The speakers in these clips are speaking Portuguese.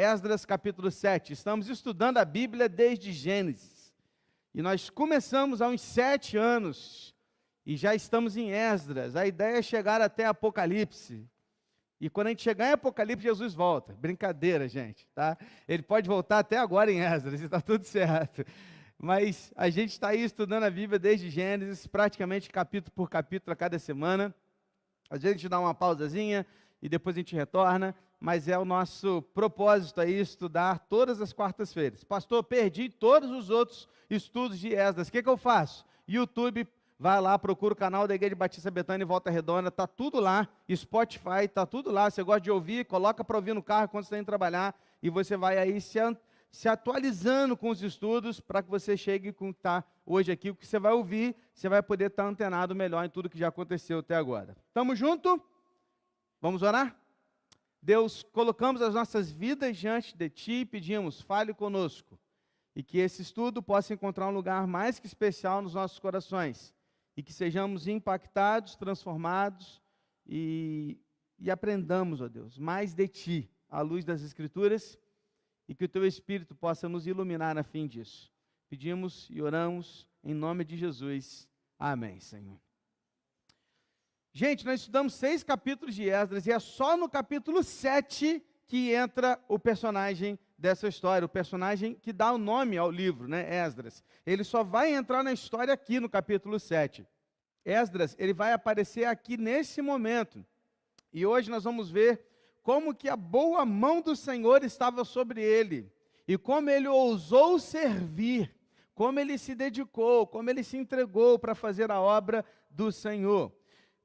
Esdras capítulo 7. Estamos estudando a Bíblia desde Gênesis. E nós começamos há uns 7 anos e já estamos em Esdras. A ideia é chegar até Apocalipse. E quando a gente chegar em Apocalipse, Jesus volta. Brincadeira, gente, tá? Ele pode voltar até agora em Esdras, está tudo certo. Mas a gente está aí estudando a Bíblia desde Gênesis, praticamente capítulo por capítulo a cada semana. Às vezes a gente dá uma pausazinha e depois a gente retorna, mas é o nosso propósito aí estudar todas as quartas-feiras. Pastor, perdi todos os outros estudos de Esdras, o que eu faço? YouTube, vai lá, procura o canal da Igreja Batista Betânia em Volta Redonda, está tudo lá, Spotify, está tudo lá, você gosta de ouvir, coloca para ouvir no carro quando você está indo trabalhar, e você vai aí se atualizando com os estudos, para que você chegue com o que está hoje aqui, o que você vai ouvir, você vai poder estar antenado melhor em tudo que já aconteceu até agora. Estamos juntos? Vamos orar? Deus, colocamos as nossas vidas diante de Ti e pedimos, fale conosco, e que esse estudo possa encontrar um lugar mais que especial nos nossos corações, e que sejamos impactados, transformados, e aprendamos, ó Deus, mais de Ti, à luz das Escrituras, e que o Teu Espírito possa nos iluminar a fim disso. Pedimos e oramos em nome de Jesus. Amém, Senhor. Gente, nós estudamos 6 capítulos de Esdras, e é só no capítulo 7 que entra o personagem dessa história, o personagem que dá o nome ao livro, né, Esdras. Ele só vai entrar na história aqui no capítulo 7. Esdras, ele vai aparecer aqui nesse momento. E hoje nós vamos ver como que a boa mão do Senhor estava sobre ele, e como ele ousou servir, como ele se dedicou, como ele se entregou para fazer a obra do Senhor.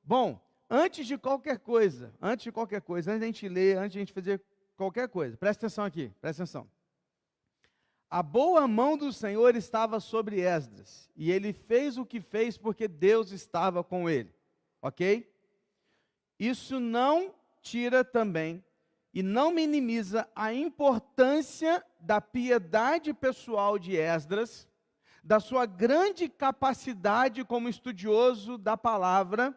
Bom, antes de qualquer coisa, antes de a gente ler, antes de a gente fazer qualquer coisa, presta atenção aqui, presta atenção. A boa mão do Senhor estava sobre Esdras, e ele fez o que fez porque Deus estava com ele, ok? Isso não tira também e não minimiza a importância da piedade pessoal de Esdras, da sua grande capacidade como estudioso da palavra,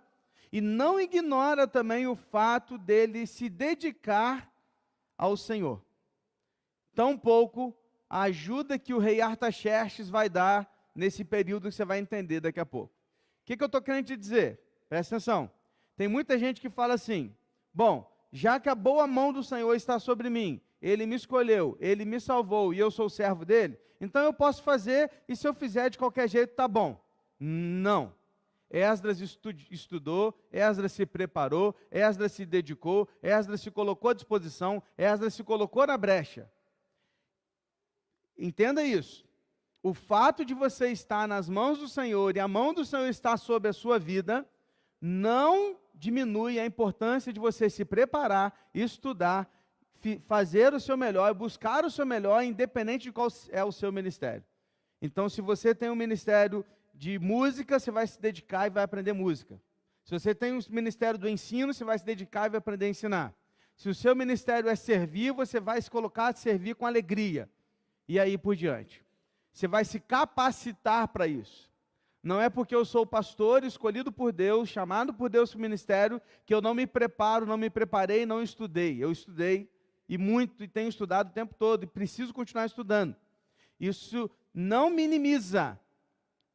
e não ignora também o fato dele se dedicar ao Senhor. Tampouco a ajuda que o rei Artaxerxes vai dar nesse período que você vai entender daqui a pouco. O que eu estou querendo te dizer? Presta atenção. Tem muita gente que fala assim, bom, já que a boa mão do Senhor está sobre mim, Ele me escolheu, Ele me salvou e eu sou servo dEle, então eu posso fazer e se eu fizer de qualquer jeito está bom. Não. Esdras estudou, Esdras se preparou, Esdras se dedicou, Esdras se colocou à disposição, Esdras se colocou na brecha. Entenda isso. O fato de você estar nas mãos do Senhor e a mão do Senhor estar sobre a sua vida, não diminui a importância de você se preparar, estudar, fazer o seu melhor, buscar o seu melhor, independente de qual é o seu ministério. Então, se você tem um ministério de música, você vai se dedicar e vai aprender música. Se você tem um ministério do ensino, você vai se dedicar e vai aprender a ensinar. Se o seu ministério é servir, você vai se colocar a servir com alegria. E aí por diante. Você vai se capacitar para isso. Não é porque eu sou pastor, escolhido por Deus, chamado por Deus para o ministério, que eu não me preparo, não me preparei, não estudei. Eu estudei e muito, e tenho estudado o tempo todo, e preciso continuar estudando. Isso não minimiza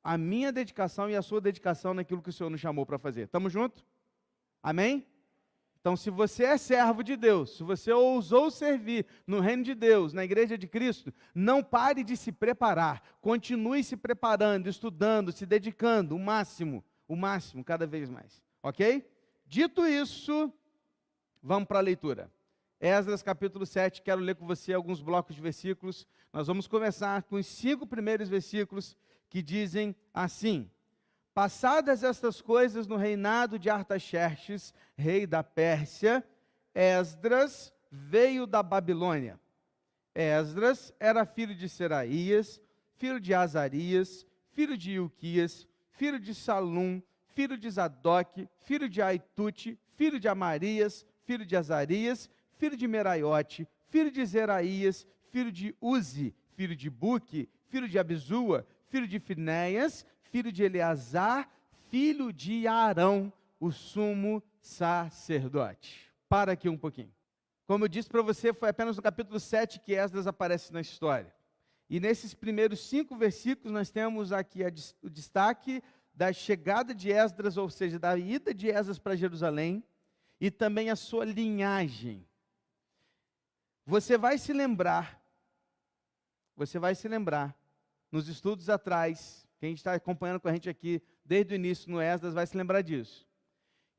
a minha dedicação e a sua dedicação naquilo que o Senhor nos chamou para fazer. Estamos juntos? Amém? Então, se você é servo de Deus, se você ousou servir no reino de Deus, na igreja de Cristo, não pare de se preparar. Continue se preparando, estudando, se dedicando, o máximo, cada vez mais. Ok? Dito isso, vamos para a leitura. Esdras capítulo 7, quero ler com você alguns blocos de versículos. Nós vamos começar com os 5 primeiros versículos que dizem assim: passadas estas coisas no reinado de Artaxerxes, rei da Pérsia, Esdras veio da Babilônia. Esdras era filho de Seraías, filho de Azarias, filho de Ilquias, filho de Salum, filho de Zadok, filho de Aitute, filho de Amarias, filho de Azarias, filho de Meraiote, filho de Zeraías, filho de Uzi, filho de Buque, filho de Abizua, filho de Finéias, filho de Eleazar, filho de Arão, o sumo sacerdote. Para aqui um pouquinho. Como eu disse para você, foi apenas no capítulo 7 que Esdras aparece na história. E nesses primeiros 5 versículos nós temos aqui o destaque da chegada de Esdras, ou seja, da ida de Esdras para Jerusalém, e também a sua linhagem. Você vai se lembrar, nos estudos atrás, quem está acompanhando com a gente aqui desde o início no Esdras vai se lembrar disso,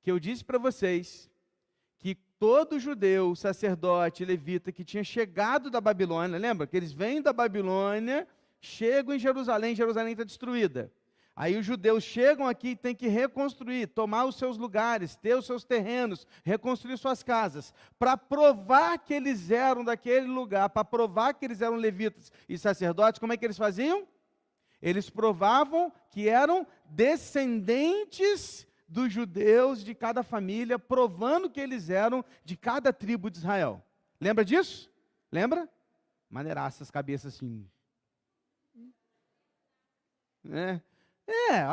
que eu disse para vocês que todo judeu, sacerdote, levita que tinha chegado da Babilônia, lembra que eles vêm da Babilônia, chegam em Jerusalém está destruída. Aí os judeus chegam aqui e têm que reconstruir, tomar os seus lugares, ter os seus terrenos, reconstruir suas casas, para provar que eles eram daquele lugar, para provar que eles eram levitas e sacerdotes. Como é que eles faziam? Eles provavam que eram descendentes dos judeus de cada família, provando que eles eram de cada tribo de Israel. Lembra disso? Lembra? Maneiraça as cabeças assim.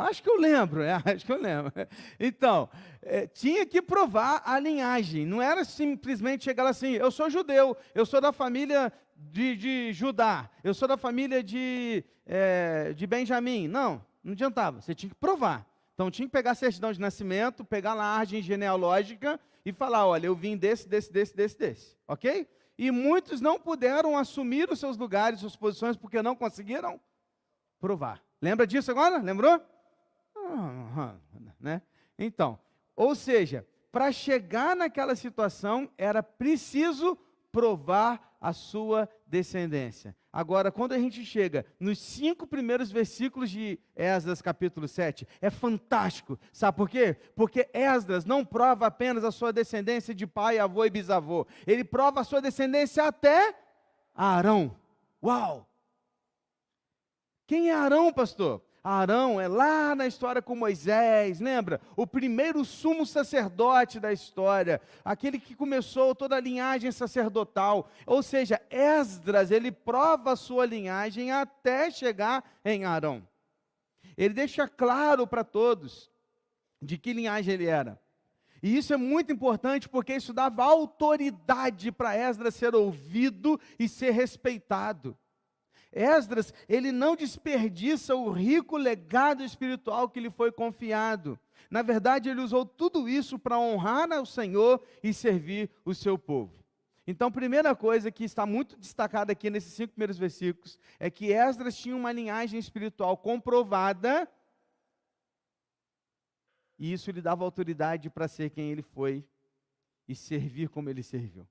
Acho que eu lembro, Então, tinha que provar a linhagem, não era simplesmente chegar lá assim, eu sou judeu, eu sou da família de Judá, eu sou da família de Benjamim. Não adiantava, você tinha que provar. Então, tinha que pegar a certidão de nascimento, pegar lá a árvore genealógica e falar, olha, eu vim desse, ok? E muitos não puderam assumir os seus lugares, suas posições, porque não conseguiram provar. Lembra disso agora? Lembrou? Né? Então, ou seja, para chegar naquela situação, era preciso provar a sua descendência. Agora, quando a gente chega nos 5 primeiros versículos de Esdras capítulo 7, é fantástico. Sabe por quê? Porque Esdras não prova apenas a sua descendência de pai, avô e bisavô. Ele prova a sua descendência até Arão. Uau! Quem é Arão, pastor? Arão é lá na história com Moisés, lembra? O primeiro sumo sacerdote da história, aquele que começou toda a linhagem sacerdotal. Ou seja, Esdras, ele prova a sua linhagem até chegar em Arão. Ele deixa claro para todos de que linhagem ele era. E isso é muito importante porque isso dava autoridade para Esdras ser ouvido e ser respeitado. Esdras, ele não desperdiça o rico legado espiritual que lhe foi confiado. Na verdade, ele usou tudo isso para honrar ao Senhor e servir o seu povo. Então, a primeira coisa que está muito destacada aqui nesses 5 primeiros versículos é que Esdras tinha uma linhagem espiritual comprovada e isso lhe dava autoridade para ser quem ele foi e servir como ele serviu.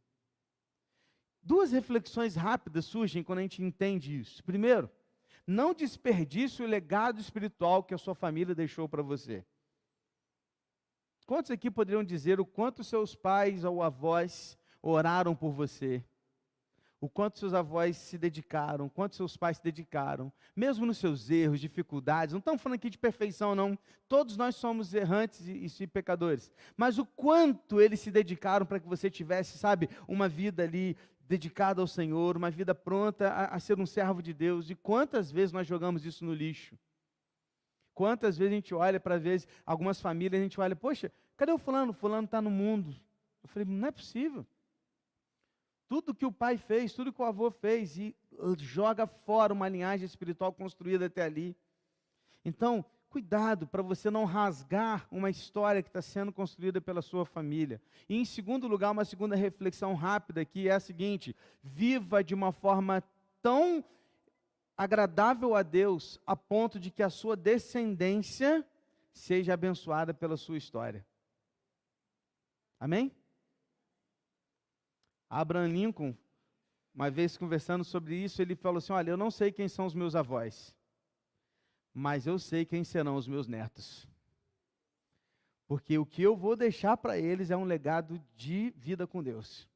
2 reflexões rápidas surgem quando a gente entende isso. Primeiro, não desperdice o legado espiritual que a sua família deixou para você. Quantos aqui poderiam dizer o quanto seus pais ou avós oraram por você? O quanto seus avós se dedicaram, o quanto seus pais se dedicaram, mesmo nos seus erros, dificuldades. Não estamos falando aqui de perfeição, não. Todos nós somos errantes e pecadores. Mas o quanto eles se dedicaram para que você tivesse, sabe, uma vida ali dedicada ao Senhor, uma vida pronta a ser um servo de Deus. E quantas vezes nós jogamos isso no lixo? Quantas vezes a gente olha para, vezes, algumas famílias, a gente olha, poxa, cadê o fulano? O fulano está no mundo. Eu falei, não é possível. Tudo que o pai fez, tudo que o avô fez, e joga fora uma linhagem espiritual construída até ali. Então, cuidado para você não rasgar uma história que está sendo construída pela sua família. E em segundo lugar, uma segunda reflexão rápida aqui é a seguinte: viva de uma forma tão agradável a Deus, a ponto de que a sua descendência seja abençoada pela sua história. Amém? Abraham Lincoln, uma vez conversando sobre isso, ele falou assim, olha, eu não sei quem são os meus avós, mas eu sei quem serão os meus netos. Porque o que eu vou deixar para eles é um legado de vida com Deus.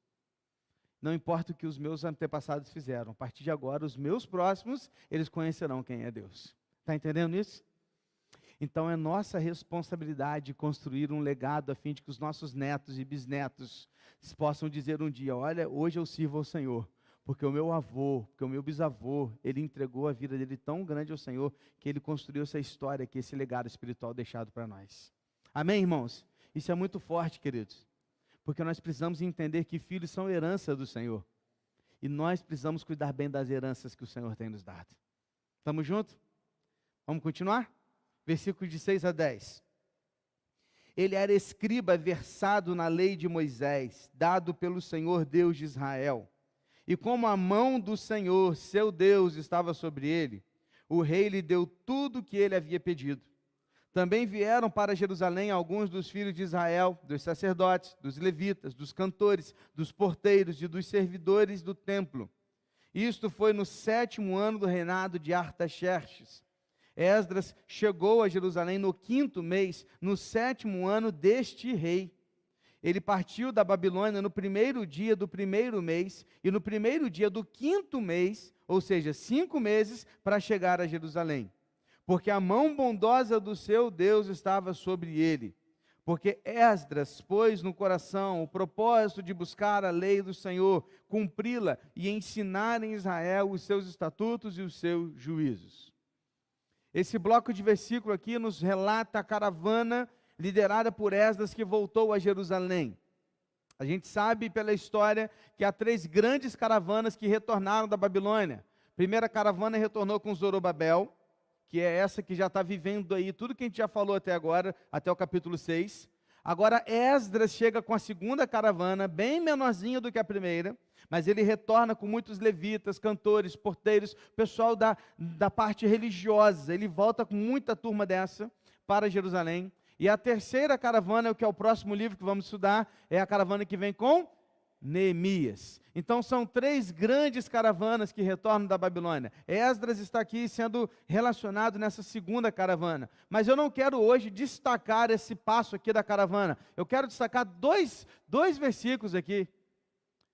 Não importa o que os meus antepassados fizeram, a partir de agora, os meus próximos, eles conhecerão quem é Deus. Está entendendo isso? Então é nossa responsabilidade construir um legado a fim de que os nossos netos e bisnetos possam dizer um dia, olha, hoje eu sirvo ao Senhor, porque o meu avô, porque o meu bisavô, ele entregou a vida dele tão grande ao Senhor, que ele construiu essa história aqui, esse legado espiritual deixado para nós. Amém, irmãos? Isso é muito forte, queridos. Porque nós precisamos entender que filhos são herança do Senhor. E nós precisamos cuidar bem das heranças que o Senhor tem nos dado. Estamos juntos? Vamos continuar? Versículos de 6 a 10. Ele era escriba versado na lei de Moisés, dado pelo Senhor Deus de Israel. E como a mão do Senhor, seu Deus, estava sobre ele, o rei lhe deu tudo o que ele havia pedido. Também vieram para Jerusalém alguns dos filhos de Israel, dos sacerdotes, dos levitas, dos cantores, dos porteiros e dos servidores do templo. Isto foi no 7º ano do reinado de Artaxerxes. Esdras chegou a Jerusalém no 5º mês, no 7º ano deste rei. Ele partiu da Babilônia no 1º dia do 1º mês e no 1º dia do 5º mês, ou seja, 5 meses, para chegar a Jerusalém. Porque a mão bondosa do seu Deus estava sobre ele. Porque Esdras pôs no coração o propósito de buscar a lei do Senhor, cumpri-la e ensinar em Israel os seus estatutos e os seus juízos. Esse bloco de versículo aqui nos relata a caravana liderada por Esdras que voltou a Jerusalém. A gente sabe pela história que há 3 grandes caravanas que retornaram da Babilônia. A primeira caravana retornou com Zorobabel, que é essa que já está vivendo aí tudo que a gente já falou até agora, até o capítulo 6. Agora Esdras chega com a segunda caravana, bem menorzinha do que a primeira, mas ele retorna com muitos levitas, cantores, porteiros, pessoal da parte religiosa. Ele volta com muita turma dessa para Jerusalém. E a terceira caravana, que é o próximo livro que vamos estudar, é a caravana que vem com Neemias. Então são 3 grandes caravanas que retornam da Babilônia. Esdras está aqui sendo relacionado nessa segunda caravana. Mas eu não quero hoje destacar esse passo aqui da caravana. Eu quero destacar dois versículos aqui,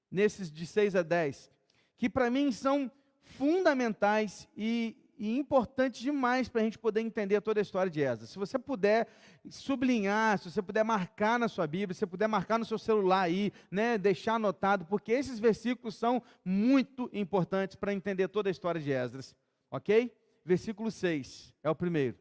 nesses de 6 a 10, que para mim são fundamentais e importantes demais para a gente poder entender toda a história de Esdras. Se você puder sublinhar, se você puder marcar na sua Bíblia, se você puder marcar no seu celular aí, né, deixar anotado, porque esses versículos são muito importantes para entender toda a história de Esdras, ok? Versículo 6 é o primeiro.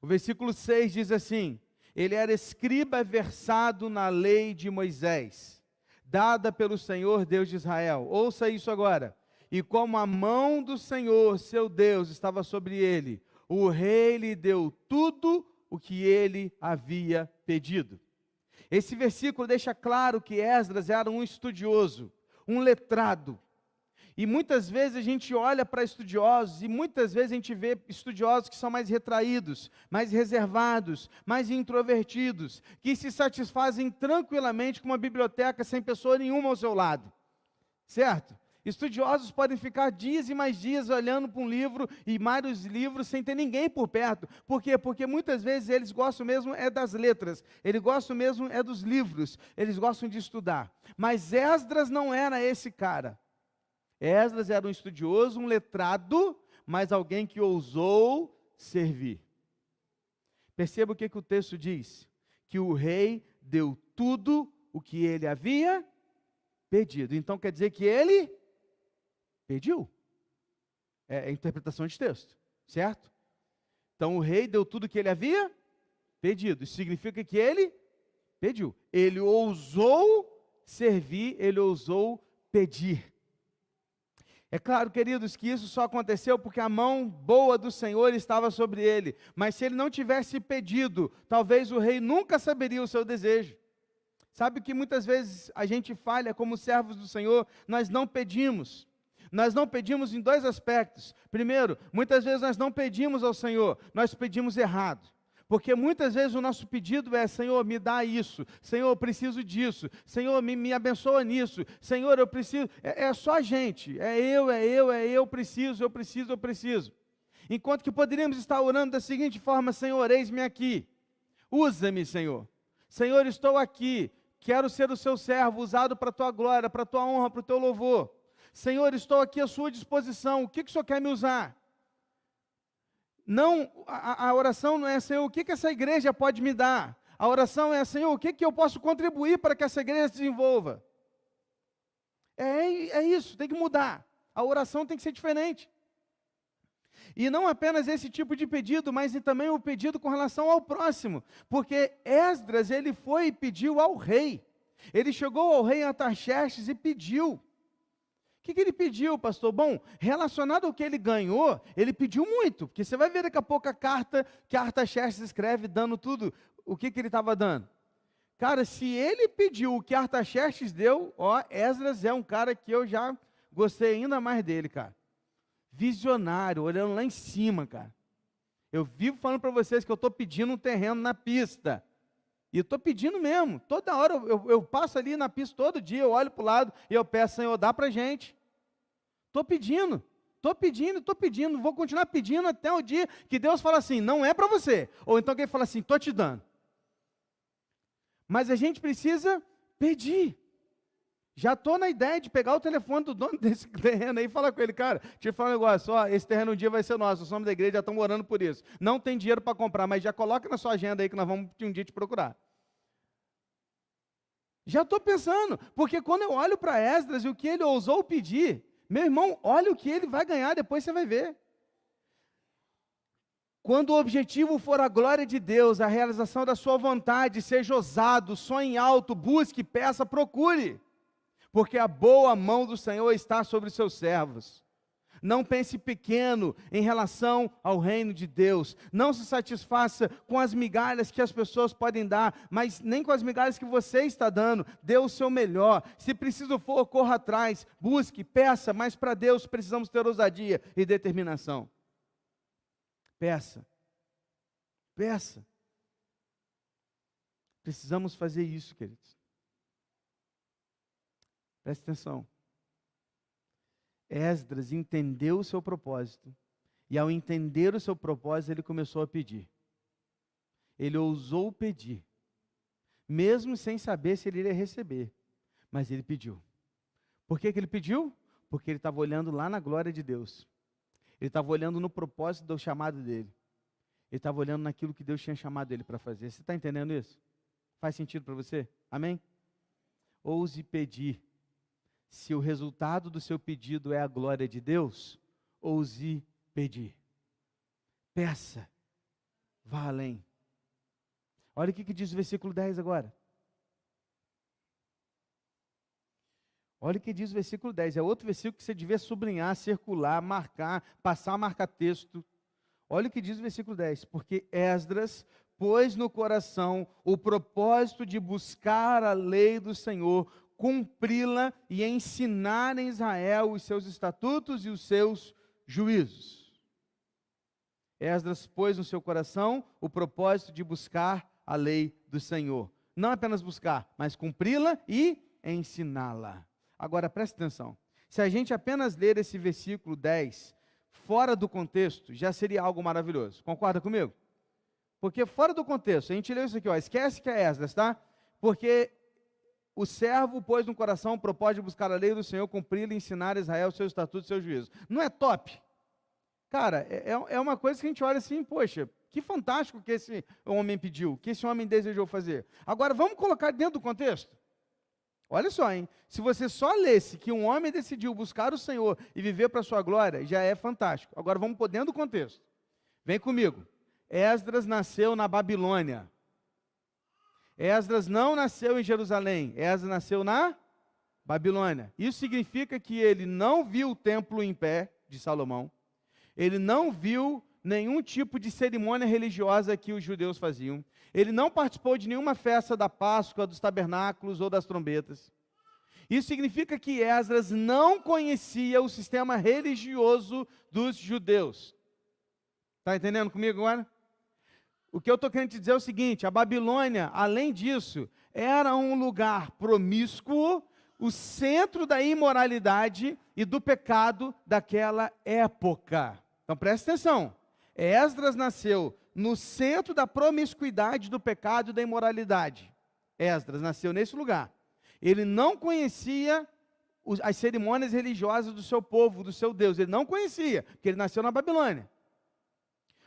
O versículo 6 diz assim: ele era escriba versado na lei de Moisés, dada pelo Senhor Deus de Israel. Ouça isso agora. E como a mão do Senhor, seu Deus, estava sobre ele, o rei lhe deu tudo o que ele havia pedido. Esse versículo deixa claro que Esdras era um estudioso, um letrado. E muitas vezes a gente olha para estudiosos, e muitas vezes a gente vê estudiosos que são mais retraídos, mais reservados, mais introvertidos, que se satisfazem tranquilamente com uma biblioteca sem pessoa nenhuma ao seu lado. Certo? Estudiosos podem ficar dias e mais dias olhando para um livro e vários livros sem ter ninguém por perto. Por quê? Porque muitas vezes eles gostam mesmo é das letras, eles gostam mesmo é dos livros, eles gostam de estudar. Mas Esdras não era esse cara. Esdras era um estudioso, um letrado, mas alguém que ousou servir. Perceba o que o texto diz: que o rei deu tudo o que ele havia pedido. Então quer dizer que ele pediu. É a interpretação de texto, certo? Então o rei deu tudo o que ele havia pedido. Isso significa que ele pediu. Ele ousou servir, ele ousou pedir. É claro, queridos, que isso só aconteceu porque a mão boa do Senhor estava sobre ele. Mas se ele não tivesse pedido, talvez o rei nunca saberia o seu desejo. Sabe que muitas vezes a gente falha como servos do Senhor, nós não pedimos. Nós não pedimos em 2 aspectos. Primeiro, muitas vezes nós não pedimos ao Senhor, nós pedimos errado. Porque muitas vezes o nosso pedido é: Senhor, me dá isso. Senhor, eu preciso disso. Senhor, me abençoa nisso. Senhor, eu preciso. É só a gente. É eu, preciso. Enquanto que poderíamos estar orando da seguinte forma: Senhor, eis-me aqui. Usa-me, Senhor. Senhor, estou aqui. Quero ser o seu servo, usado para a tua glória, para a tua honra, para o teu louvor. Senhor, estou aqui à sua disposição. O que o Senhor quer me usar? Não, a oração não é: Senhor, o que essa igreja pode me dar? A oração é: Senhor, o que eu posso contribuir para que essa igreja se desenvolva? É isso, tem que mudar. A oração tem que ser diferente. E não apenas esse tipo de pedido, mas também o pedido com relação ao próximo. Porque Esdras, ele foi e pediu ao rei. Ele chegou ao rei Artaxerxes e pediu. O que ele pediu, pastor? Bom, relacionado ao que ele ganhou, ele pediu muito. Porque você vai ver daqui a pouco a carta que Artaxerxes escreve, dando tudo. O que ele estava dando? Cara, se ele pediu o que Artaxerxes deu, Esdras é um cara que eu já gostei ainda mais dele, cara. Visionário, olhando lá em cima, cara. Eu vivo falando para vocês que eu estou pedindo um terreno na pista. E eu estou pedindo mesmo. Toda hora eu passo ali na pista todo dia, eu olho para o lado e eu peço, Senhor, dá para a gente. Estou pedindo. Vou continuar pedindo até o dia que Deus fala assim, não é para você. Ou então que Ele fala assim, estou te dando. Mas a gente precisa pedir. Já estou na ideia de pegar o telefone do dono desse terreno aí e falar com ele, cara, deixa eu falar um negócio, esse terreno um dia vai ser nosso, os homens da igreja já estão orando por isso. Não tem dinheiro para comprar, mas já coloca na sua agenda aí que nós vamos um dia te procurar. Já estou pensando, porque quando eu olho para Esdras e o que ele ousou pedir, meu irmão, olha o que ele vai ganhar, depois você vai ver. Quando o objetivo for a glória de Deus, a realização da sua vontade, seja ousado, sonhe alto, busque, peça, procure. Porque a boa mão do Senhor está sobre os seus servos. Não pense pequeno em relação ao reino de Deus. Não se satisfaça com as migalhas que as pessoas podem dar, mas nem com as migalhas que você está dando. Dê o seu melhor. Se preciso for, corra atrás, busque, peça, mas para Deus precisamos ter ousadia e determinação. Peça. Peça. Precisamos fazer isso, queridos. Preste atenção. Esdras entendeu o seu propósito. E ao entender o seu propósito, ele começou a pedir. Ele ousou pedir. Mesmo sem saber se ele iria receber. Mas ele pediu. Por que ele pediu? Porque ele estava olhando lá na glória de Deus. Ele estava olhando no propósito do chamado dele. Ele estava olhando naquilo que Deus tinha chamado ele para fazer. Você está entendendo isso? Faz sentido para você? Amém? Ouse pedir. Se o resultado do seu pedido é a glória de Deus, ouse pedir. Peça. Vá além. Olha o que diz o versículo 10 agora. Olha o que diz o versículo 10. É outro versículo que você devia sublinhar, circular, marcar, passar a marcar texto. Olha o que diz o versículo 10. Porque Esdras pôs no coração o propósito de buscar a lei do Senhor, cumpri-la e ensinar em Israel os seus estatutos e os seus juízos. Esdras pôs no seu coração o propósito de buscar a lei do Senhor. Não apenas buscar, mas cumpri-la e ensiná-la. Agora, preste atenção. Se a gente apenas ler esse versículo 10, fora do contexto, já seria algo maravilhoso. Concorda comigo? Porque fora do contexto, a gente leu isso aqui, esquece que é Esdras, tá? Porque o servo pôs no coração o propósito de buscar a lei do Senhor, cumpri-la e ensinar a Israel os seus estatutos e seus juízos. Não é top? Cara, é uma coisa que a gente olha assim, poxa, que fantástico que esse homem pediu, que esse homem desejou fazer. Agora, vamos colocar dentro do contexto? Olha só, hein? Se você só lesse que um homem decidiu buscar o Senhor e viver para a sua glória, já é fantástico. Agora, vamos pôr dentro do contexto. Vem comigo. Esdras nasceu na Babilônia. Esdras não nasceu em Jerusalém, Esdras nasceu na Babilônia. Isso significa que ele não viu o templo em pé de Salomão, ele não viu nenhum tipo de cerimônia religiosa que os judeus faziam, ele não participou de nenhuma festa da Páscoa, dos tabernáculos ou das trombetas. Isso significa que Esdras não conhecia o sistema religioso dos judeus. Está entendendo comigo agora? O que eu estou querendo te dizer é o seguinte, a Babilônia, além disso, era um lugar promíscuo, o centro da imoralidade e do pecado daquela época. Então preste atenção, Esdras nasceu no centro da promiscuidade, do pecado e da imoralidade. Esdras nasceu nesse lugar. Ele não conhecia as cerimônias religiosas do seu povo, do seu Deus, ele não conhecia, porque ele nasceu na Babilônia.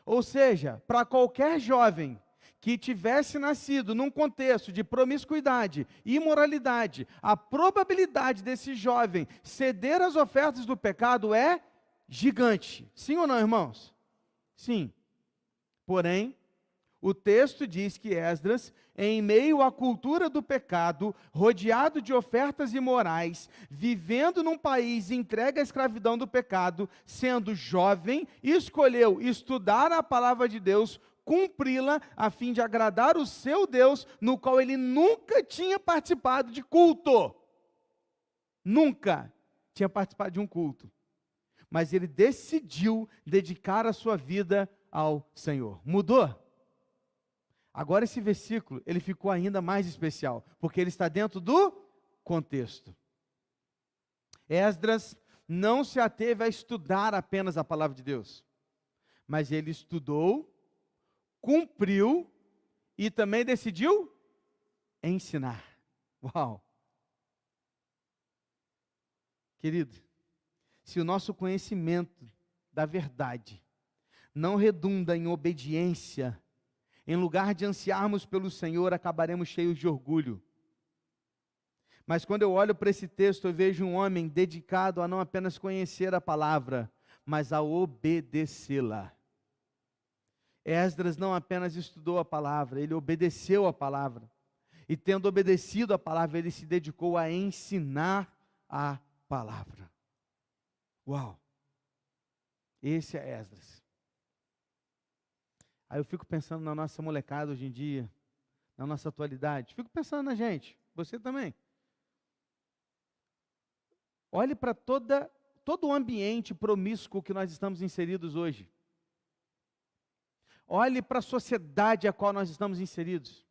Ou seja, para qualquer jovem que tivesse nascido num contexto de promiscuidade e imoralidade, a probabilidade desse jovem ceder às ofertas do pecado é gigante. Sim ou não, irmãos? Sim. Porém, o texto diz que Esdras, em meio à cultura do pecado, rodeado de ofertas imorais, vivendo num país entregue à escravidão do pecado, sendo jovem, escolheu estudar a palavra de Deus, cumpri-la, a fim de agradar o seu Deus, no qual ele nunca tinha participado de culto. Nunca tinha participado de um culto. Mas ele decidiu dedicar a sua vida ao Senhor. Mudou? Agora esse versículo, ele ficou ainda mais especial, porque ele está dentro do contexto. Esdras não se ateve a estudar apenas a palavra de Deus, mas ele estudou, cumpriu e também decidiu ensinar. Uau! Querido, se o nosso conhecimento da verdade não redunda em obediência, em lugar de ansiarmos pelo Senhor, acabaremos cheios de orgulho. Mas quando eu olho para esse texto, eu vejo um homem dedicado a não apenas conhecer a palavra, mas a obedecê-la. Esdras não apenas estudou a palavra, ele obedeceu a palavra. E tendo obedecido a palavra, ele se dedicou a ensinar a palavra. Uau! Esse é Esdras. Aí eu fico pensando na nossa molecada hoje em dia, na nossa atualidade. Fico pensando na gente, você também. Olhe para todo o ambiente promíscuo que nós estamos inseridos hoje. Olhe para a sociedade a qual nós estamos inseridos.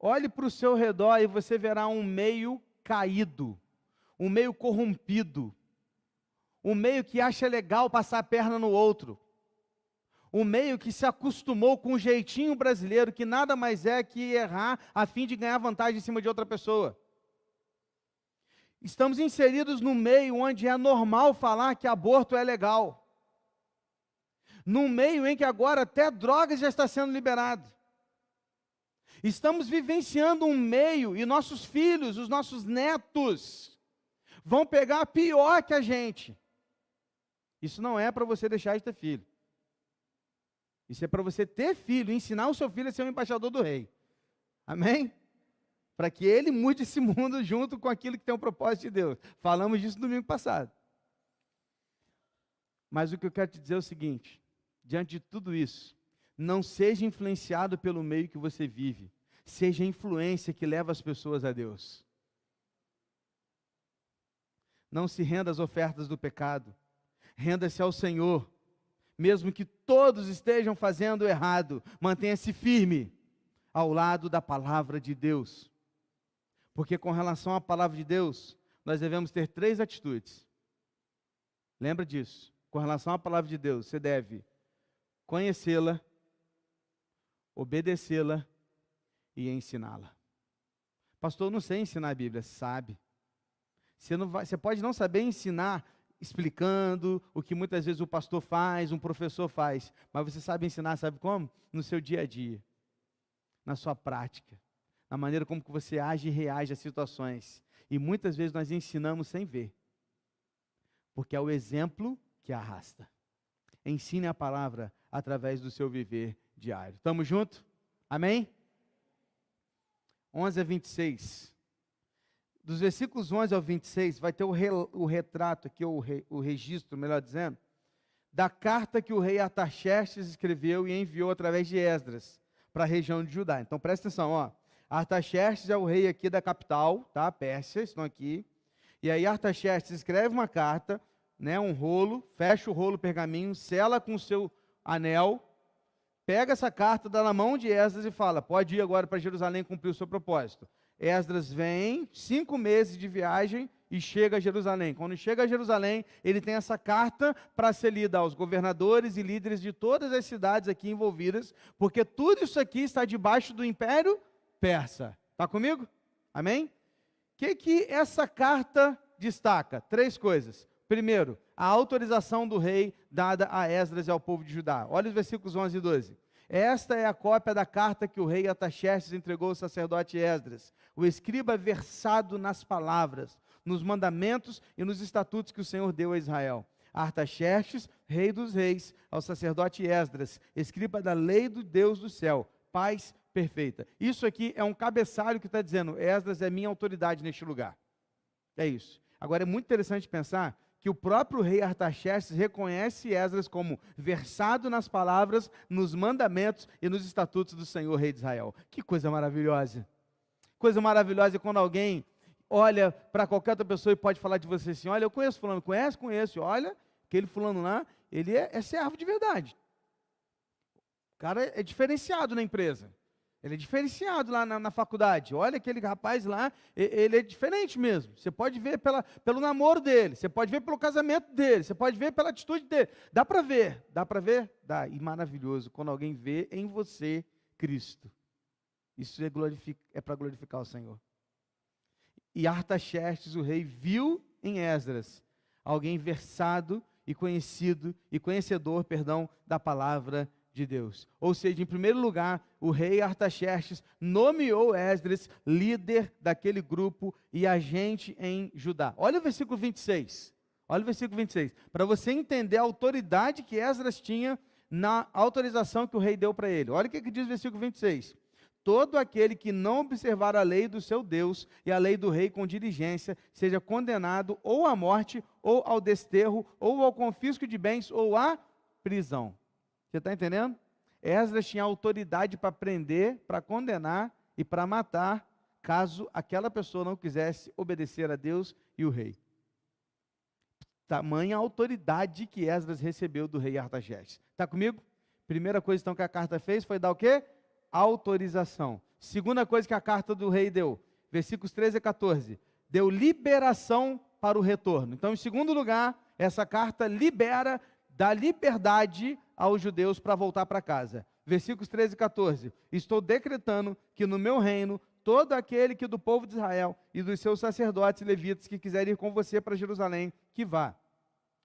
Olhe para o seu redor e você verá um meio caído, um meio corrompido, um meio que acha legal passar a perna no outro. O meio que se acostumou com o jeitinho brasileiro, que nada mais é que errar a fim de ganhar vantagem em cima de outra pessoa. Estamos inseridos no meio onde é normal falar que aborto é legal. Num meio em que agora até drogas já está sendo liberado. Estamos vivenciando um meio e nossos filhos, os nossos netos, vão pegar pior que a gente. Isso não é para você deixar de ter filho. Isso é para você ter filho, ensinar o seu filho a ser um embaixador do rei. Amém? Para que ele mude esse mundo junto com aquilo que tem o propósito de Deus. Falamos disso no domingo passado. Mas o que eu quero te dizer é o seguinte: diante de tudo isso, não seja influenciado pelo meio que você vive. Seja a influência que leva as pessoas a Deus. Não se renda às ofertas do pecado. Renda-se ao Senhor. Mesmo que todos estejam fazendo errado, mantenha-se firme ao lado da palavra de Deus. Porque com relação à palavra de Deus, nós devemos ter 3 atitudes. Lembra disso. Com relação à palavra de Deus, você deve conhecê-la, obedecê-la e ensiná-la. Pastor, eu não sei ensinar a Bíblia. Sabe. Você pode não saber ensinar explicando o que muitas vezes o pastor faz, um professor faz, mas você sabe ensinar, sabe como? No seu dia a dia, na sua prática, na maneira como que você age e reage às situações. E muitas vezes nós ensinamos sem ver, porque é o exemplo que arrasta. Ensine a palavra através do seu viver diário. Estamos juntos? Amém? 11 a 26. Dos versículos 11 ao 26, vai ter o retrato aqui, o registro, melhor dizendo, da carta que o rei Artaxerxes escreveu e enviou através de Esdras para a região de Judá. Então presta atenção, ó. Artaxerxes é o rei aqui da capital, tá? Pérsia, estão aqui. E aí Artaxerxes escreve uma carta, né, um rolo, fecha o rolo pergaminho, sela com o seu anel, pega essa carta, dá na mão de Esdras e fala: pode ir agora para Jerusalém cumprir o seu propósito. Esdras vem, 5 meses de viagem e chega a Jerusalém. Quando chega a Jerusalém, ele tem essa carta para ser lida aos governadores e líderes de todas as cidades aqui envolvidas, porque tudo isso aqui está debaixo do Império Persa. Está comigo? Amém? O que essa carta destaca? 3 coisas. Primeiro, a autorização do rei dada a Esdras e ao povo de Judá. Olha os versículos 11 e 12. Esta é a cópia da carta que o rei Artaxerxes entregou ao sacerdote Esdras, o escriba versado nas palavras, nos mandamentos e nos estatutos que o Senhor deu a Israel. Artaxerxes, rei dos reis, ao sacerdote Esdras, escriba da lei do Deus do céu, paz perfeita. Isso aqui é um cabeçalho que está dizendo, Esdras é minha autoridade neste lugar. É isso. Agora é muito interessante pensar que o próprio rei Artaxerxes reconhece Esdras como versado nas palavras, nos mandamentos e nos estatutos do Senhor, rei de Israel. Que coisa maravilhosa. Coisa maravilhosa é quando alguém olha para qualquer outra pessoa e pode falar de você assim, olha, eu conheço fulano, conheço, olha, aquele fulano lá, ele é servo de verdade. O cara é diferenciado na empresa. Ele é diferenciado lá na faculdade. Olha aquele rapaz lá, ele é diferente mesmo. Você pode ver pelo namoro dele, você pode ver pelo casamento dele, você pode ver pela atitude dele. Dá para ver? Dá. E maravilhoso quando alguém vê em você Cristo. Isso é para glorificar o Senhor. E Artaxerxes, o rei, viu em Esdras alguém versado e conhecedor, da palavra de Deus. Ou seja, em primeiro lugar, o rei Artaxerxes nomeou Esdras líder daquele grupo e agente em Judá. Olha o versículo 26. Para você entender a autoridade que Esdras tinha na autorização que o rei deu para ele. Olha o que diz o versículo 26. Todo aquele que não observar a lei do seu Deus e a lei do rei com diligência, seja condenado ou à morte, ou ao desterro, ou ao confisco de bens, ou à prisão. Você está entendendo? Esdras tinha autoridade para prender, para condenar e para matar, caso aquela pessoa não quisesse obedecer a Deus e o rei. Tamanha autoridade que Esdras recebeu do rei Artaxerxes. Está comigo? Primeira coisa então que a carta fez foi dar o quê? Autorização. Segunda coisa que a carta do rei deu, versículos 13 e 14, deu liberação para o retorno. Então, em segundo lugar, essa carta dá liberdade aos judeus para voltar para casa. Versículos 13 e 14, estou decretando que no meu reino, todo aquele que do povo de Israel e dos seus sacerdotes e levitas que quiser ir com você para Jerusalém, que vá.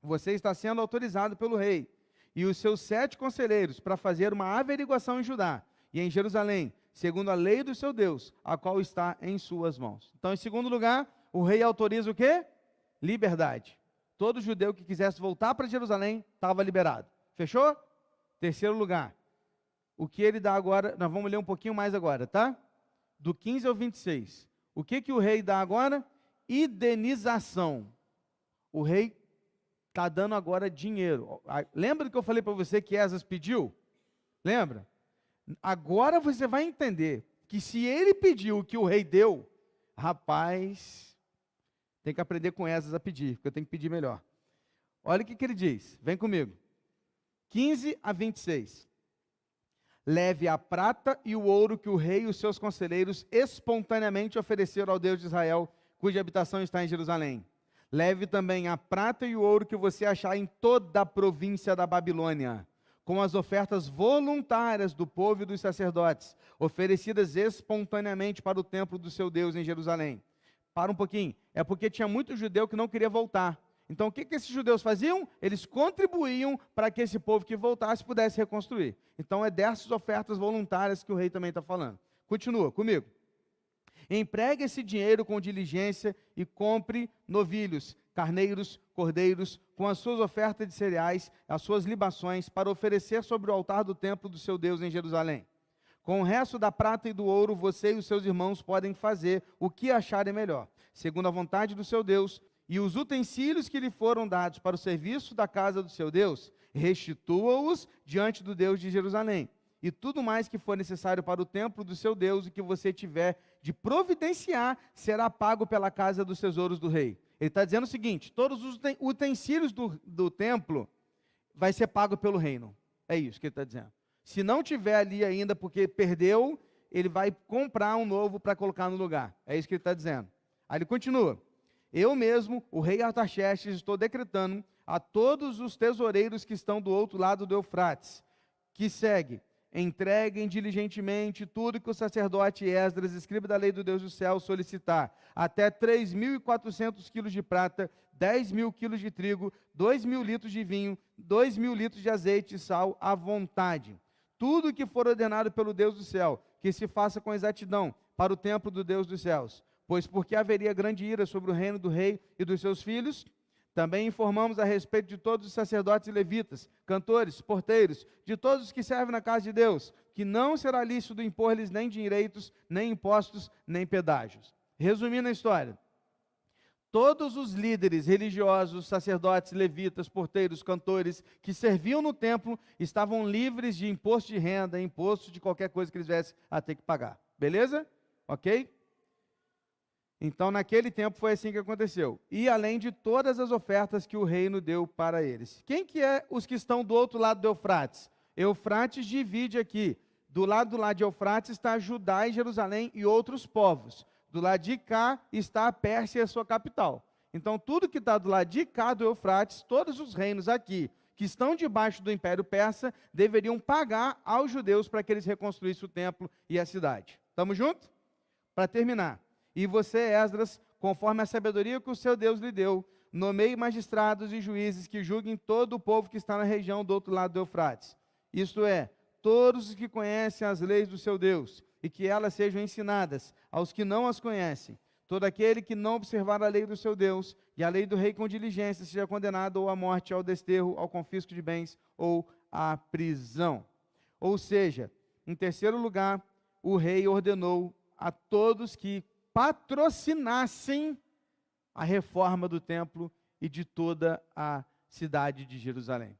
Você está sendo autorizado pelo rei e os seus 7 conselheiros para fazer uma averiguação em Judá e em Jerusalém, segundo a lei do seu Deus, a qual está em suas mãos. Então, em segundo lugar, o rei autoriza o quê? Liberdade. Todo judeu que quisesse voltar para Jerusalém estava liberado. Fechou? Terceiro lugar, o que ele dá agora, nós vamos ler um pouquinho mais agora, tá? Do 15 ao 26. O que o rei dá agora? Indenização. O rei está dando agora dinheiro. Lembra do que eu falei para você que Esdras pediu? Lembra? Agora você vai entender que se ele pediu o que o rei deu, rapaz, tem que aprender com Esdras a pedir, porque eu tenho que pedir melhor. Olha o que ele diz, vem comigo. 15 a 26. Leve a prata e o ouro que o rei e os seus conselheiros espontaneamente ofereceram ao Deus de Israel, cuja habitação está em Jerusalém. Leve também a prata e o ouro que você achar em toda a província da Babilônia, com as ofertas voluntárias do povo e dos sacerdotes, oferecidas espontaneamente para o templo do seu Deus em Jerusalém. Para um pouquinho, é porque tinha muito judeu que não queria voltar. Então o que esses judeus faziam? Eles contribuíam para que esse povo que voltasse pudesse reconstruir. Então é dessas ofertas voluntárias que o rei também está falando. Continua comigo. Empregue esse dinheiro com diligência e compre novilhos, carneiros, cordeiros, com as suas ofertas de cereais, as suas libações, para oferecer sobre o altar do templo do seu Deus em Jerusalém. Com o resto da prata e do ouro, você e os seus irmãos podem fazer o que acharem melhor, segundo a vontade do seu Deus, e os utensílios que lhe foram dados para o serviço da casa do seu Deus, restitua-os diante do Deus de Jerusalém. E tudo mais que for necessário para o templo do seu Deus e que você tiver de providenciar, será pago pela casa dos tesouros do rei. Ele está dizendo o seguinte, todos os utensílios do templo vai ser pago pelo reino. É isso que ele está dizendo. Se não tiver ali ainda porque perdeu, ele vai comprar um novo para colocar no lugar. É isso que ele está dizendo. Aí ele continua. Eu mesmo, o rei Artaxerxes, estou decretando a todos os tesoureiros que estão do outro lado do Eufrates, que segue, entreguem diligentemente tudo que o sacerdote Esdras, escriba da lei do Deus do céu, solicitar, até 3.400 quilos de prata, 10.000 quilos de trigo, 2.000 litros de vinho, 2.000 litros de azeite e sal à vontade. Tudo que for ordenado pelo Deus do céu, que se faça com exatidão para o templo do Deus dos céus. Pois porque haveria grande ira sobre o reino do rei e dos seus filhos, Também informamos a respeito de todos os sacerdotes e levitas, cantores, porteiros, de todos os que servem na casa de Deus, que não será lícito impor-lhes nem direitos, nem impostos, nem pedágios. Resumindo a história, todos os líderes religiosos, sacerdotes, levitas, porteiros, cantores, que serviam no templo, estavam livres de imposto de renda, imposto de qualquer coisa que eles viessem a ter que pagar. Beleza? Ok? Então, naquele tempo foi assim que aconteceu. E além de todas as ofertas que o reino deu para eles. Quem que é os que estão do outro lado do Eufrates? Eufrates divide aqui. Do lado de Eufrates está Judá e Jerusalém e outros povos. Do lado de cá está a Pérsia e a sua capital. Então, tudo que está do lado de cá do Eufrates, todos os reinos aqui, que estão debaixo do Império Persa, deveriam pagar aos judeus para que eles reconstruíssem o templo e a cidade. Estamos juntos? Para terminar. E você, Esdras, conforme a sabedoria que o seu Deus lhe deu, nomeie magistrados e juízes que julguem todo o povo que está na região do outro lado do Eufrates. Isto é, todos os que conhecem as leis do seu Deus, e que elas sejam ensinadas aos que não as conhecem. Todo aquele que não observar a lei do seu Deus, e a lei do rei com diligência, seja condenado ou à morte, ao desterro, ao confisco de bens, ou à prisão. Ou seja, em terceiro lugar, o rei ordenou a todos que patrocinassem a reforma do templo e de toda a cidade de Jerusalém.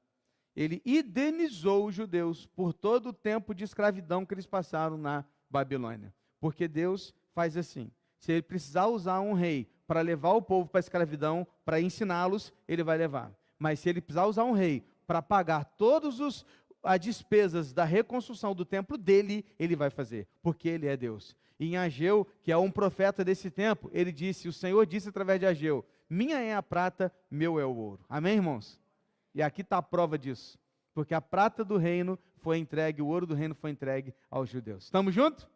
Ele indenizou os judeus por todo o tempo de escravidão que eles passaram na Babilônia. Porque Deus faz assim. Se ele precisar usar um rei para levar o povo para a escravidão, para ensiná-los, ele vai levar. Mas se ele precisar usar um rei para pagar todas as despesas da reconstrução do templo dele, ele vai fazer, porque ele é Deus. E em Ageu, que é um profeta desse tempo, ele disse, o Senhor disse através de Ageu, minha é a prata, meu é o ouro. Amém, irmãos? E aqui está a prova disso. Porque a prata do reino foi entregue, o ouro do reino foi entregue aos judeus. Estamos juntos?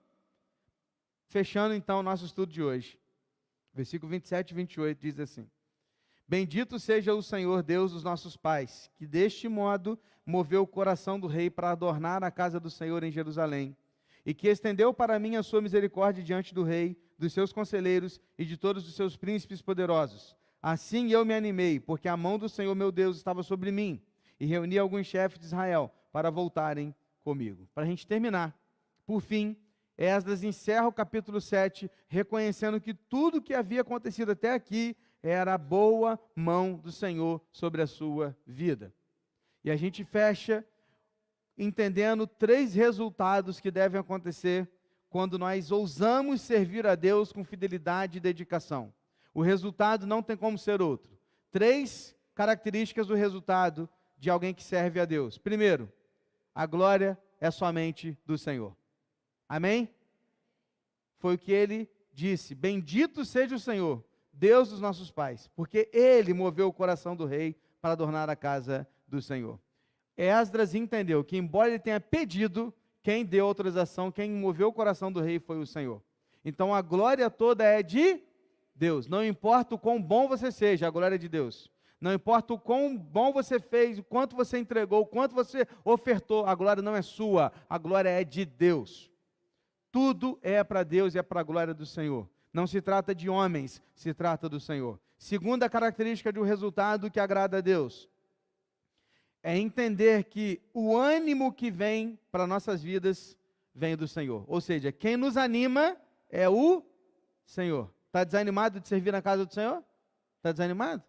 Fechando então o nosso estudo de hoje. Versículo 27 e 28 diz assim. Bendito seja o Senhor Deus dos nossos pais, que deste modo moveu o coração do rei para adornar a casa do Senhor em Jerusalém, e que estendeu para mim a sua misericórdia diante do rei, dos seus conselheiros e de todos os seus príncipes poderosos. Assim eu me animei, porque a mão do Senhor meu Deus estava sobre mim, e reuni alguns chefes de Israel para voltarem comigo. Para a gente terminar, por fim, Esdras encerra o capítulo 7, reconhecendo que tudo que havia acontecido até aqui era a boa mão do Senhor sobre a sua vida. E a gente fecha entendendo 3 resultados que devem acontecer quando nós ousamos servir a Deus com fidelidade e dedicação. O resultado não tem como ser outro. 3 características do resultado de alguém que serve a Deus. Primeiro, a glória é somente do Senhor. Amém? Foi o que ele disse. Bendito seja o Senhor, Deus dos nossos pais, porque Ele moveu o coração do rei para adornar a casa do Senhor. Esdras entendeu que, embora ele tenha pedido, quem deu autorização, quem moveu o coração do rei foi o Senhor. Então a glória toda é de Deus. Não importa o quão bom você seja, a glória é de Deus. Não importa o quão bom você fez, o quanto você entregou, o quanto você ofertou, a glória não é sua, a glória é de Deus. Tudo é para Deus e é para a glória do Senhor. Não se trata de homens, se trata do Senhor. Segunda característica de um resultado que agrada a Deus é entender que o ânimo que vem para nossas vidas vem do Senhor. Ou seja, quem nos anima é o Senhor. Está desanimado de servir na casa do Senhor? Está desanimado?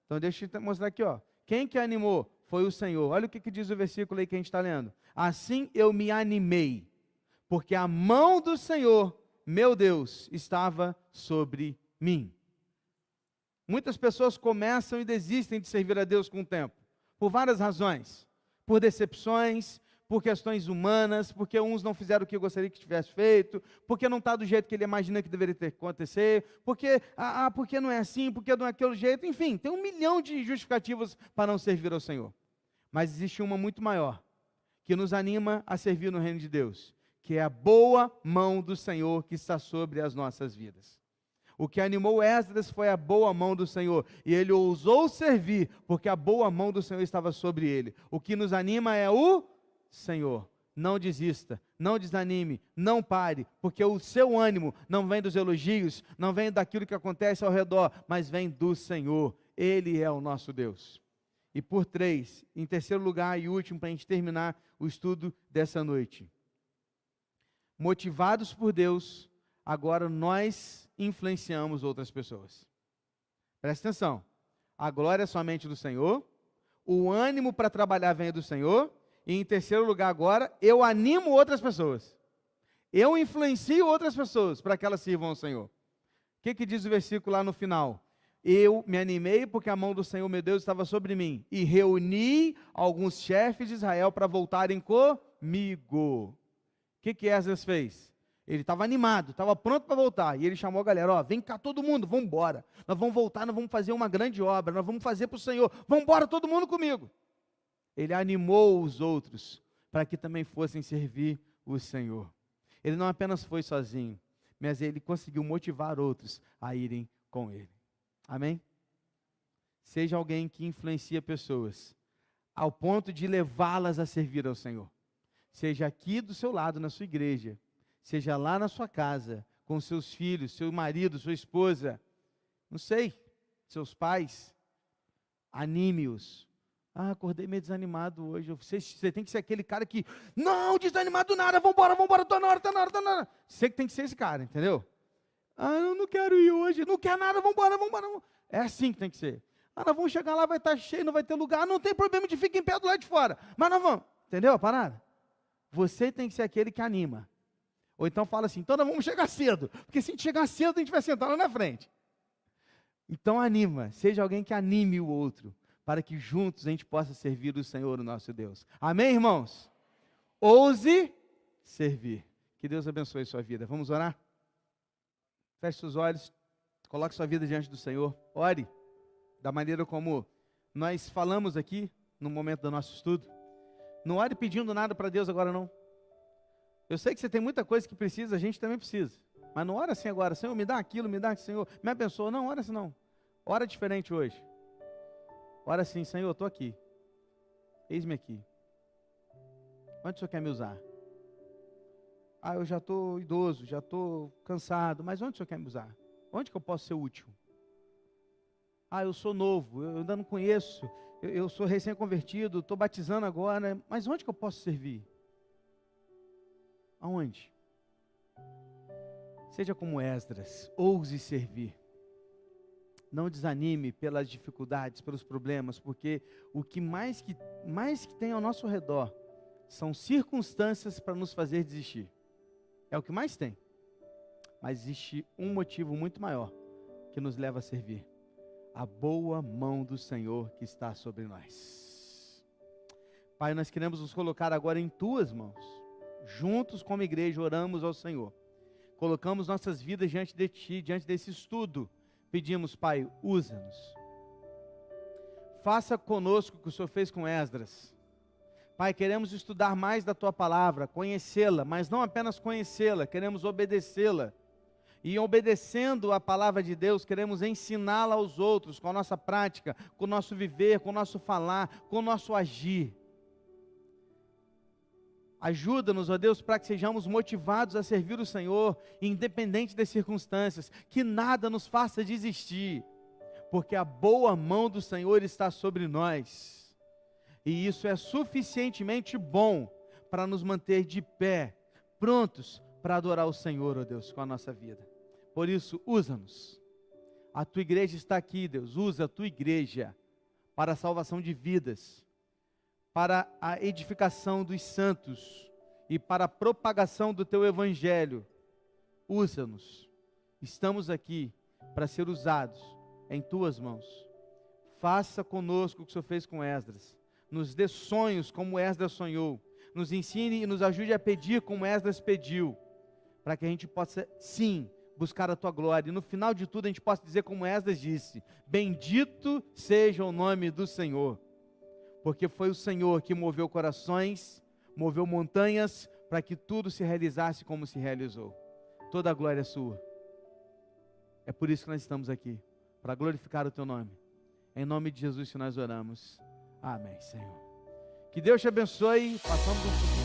Então deixa eu te mostrar aqui, ó. Quem que animou foi o Senhor. Olha o que diz o versículo aí que a gente está lendo. Assim eu me animei, porque a mão do Senhor, meu Deus, estava sobre mim. Muitas pessoas começam e desistem de servir a Deus com o tempo, por várias razões. Por decepções, por questões humanas, porque uns não fizeram o que eu gostaria que tivesse feito, porque não está do jeito que ele imagina que deveria ter acontecer, porque não é assim, porque não é aquele jeito, enfim, tem 1 milhão de justificativas para não servir ao Senhor. Mas existe uma muito maior, que nos anima a servir no reino de Deus, que é a boa mão do Senhor que está sobre as nossas vidas. O que animou Esdras foi a boa mão do Senhor, e ele ousou servir, porque a boa mão do Senhor estava sobre ele. O que nos anima é o Senhor. Não desista, não desanime, não pare, porque o seu ânimo não vem dos elogios, não vem daquilo que acontece ao redor, mas vem do Senhor. Ele é o nosso Deus. E por 3, em terceiro lugar e último, para a gente terminar o estudo dessa noite. Motivados por Deus, agora nós influenciamos outras pessoas. Presta atenção. A glória é somente do Senhor, o ânimo para trabalhar vem do Senhor, e em terceiro lugar agora, eu animo outras pessoas. Eu influencio outras pessoas para que elas sirvam ao Senhor. O que diz o versículo lá no final? Eu me animei porque a mão do Senhor meu Deus estava sobre mim, e reuni alguns chefes de Israel para voltarem comigo. O que Esdras fez? Ele estava animado, estava pronto para voltar, e ele chamou a galera, ó, vem cá todo mundo, vamos embora, nós vamos voltar, nós vamos fazer uma grande obra, nós vamos fazer para o Senhor, vamos embora todo mundo comigo. Ele animou os outros, para que também fossem servir o Senhor. Ele não apenas foi sozinho, mas ele conseguiu motivar outros a irem com ele. Amém? Seja alguém que influencia pessoas, ao ponto de levá-las a servir ao Senhor. Seja aqui do seu lado, na sua igreja, seja lá na sua casa, com seus filhos, seu marido, sua esposa, não sei, seus pais, anime-os. Ah, acordei meio desanimado hoje. Você tem que ser aquele cara que, não, desanimado nada, vambora, tá na hora. Você que tem que ser esse cara, entendeu? Ah, eu não quero ir hoje, não quer nada, vambora. É assim que tem que ser. Ah, nós vamos chegar lá, vai estar cheio, não vai ter lugar, não tem problema de ficar em pé do lado de fora, mas nós vamos, entendeu a parada? Você tem que ser aquele que anima. Ou então fala assim, então nós vamos chegar cedo, porque se a gente chegar cedo, a gente vai sentar lá na frente. Então anima, seja alguém que anime o outro, para que juntos a gente possa servir o Senhor, o nosso Deus. Amém, irmãos? Ouse servir. Que Deus abençoe a sua vida. Vamos orar? Feche seus olhos, coloque sua vida diante do Senhor, ore, da maneira como nós falamos aqui, no momento do nosso estudo. Não ore pedindo nada para Deus agora não. Eu sei que você tem muita coisa que precisa, a gente também precisa, mas não ora assim agora, Senhor, me dá aquilo, me dá aquilo, Senhor, me abençoa, não, ora assim não. Ora diferente hoje. Ora assim, Senhor, eu estou aqui, eis-me aqui. Onde o Senhor quer me usar? Ah, eu já estou idoso, já estou cansado, mas onde o Senhor quer me usar? Onde que eu posso ser útil? Ah, eu sou novo, eu ainda não conheço, eu sou recém-convertido, estou batizando agora, mas onde que eu posso servir? Aonde? Seja como Esdras, ouse servir. Não desanime pelas dificuldades, pelos problemas, porque o que mais que tem ao nosso redor são circunstâncias para nos fazer desistir. É o que mais tem. Mas existe um motivo muito maior que nos leva a servir. A boa mão do Senhor que está sobre nós. Pai, nós queremos nos colocar agora em tuas mãos. Juntos como igreja oramos ao Senhor. Colocamos nossas vidas diante de ti, diante desse estudo. Pedimos, Pai, usa-nos. Faça conosco o que o Senhor fez com Esdras. Pai, queremos estudar mais da Tua palavra, conhecê-la, mas não apenas conhecê-la, queremos obedecê-la. E obedecendo a palavra de Deus, queremos ensiná-la aos outros, com a nossa prática, com o nosso viver, com o nosso falar, com o nosso agir. Ajuda-nos, ó Deus, para que sejamos motivados a servir o Senhor, independente das circunstâncias, que nada nos faça desistir, porque a boa mão do Senhor está sobre nós. E isso é suficientemente bom para nos manter de pé, prontos para adorar o Senhor, ó Deus, com a nossa vida. Por isso, usa-nos. A Tua igreja está aqui, Deus. Usa a Tua igreja para a salvação de vidas, para a edificação dos santos e para a propagação do Teu Evangelho. Usa-nos. Estamos aqui para ser usados em Tuas mãos. Faça conosco o que o Senhor fez com Esdras. Nos dê sonhos como Esdras sonhou, nos ensine e nos ajude a pedir como Esdras pediu, para que a gente possa, sim, buscar a Tua glória, e no final de tudo a gente possa dizer como Esdras disse, bendito seja o nome do Senhor, porque foi o Senhor que moveu corações, moveu montanhas, para que tudo se realizasse como se realizou. Toda a glória é Sua. É por isso que nós estamos aqui, para glorificar o Teu nome. Em nome de Jesus que nós oramos. Amém, Senhor. Que Deus te abençoe. Passamos um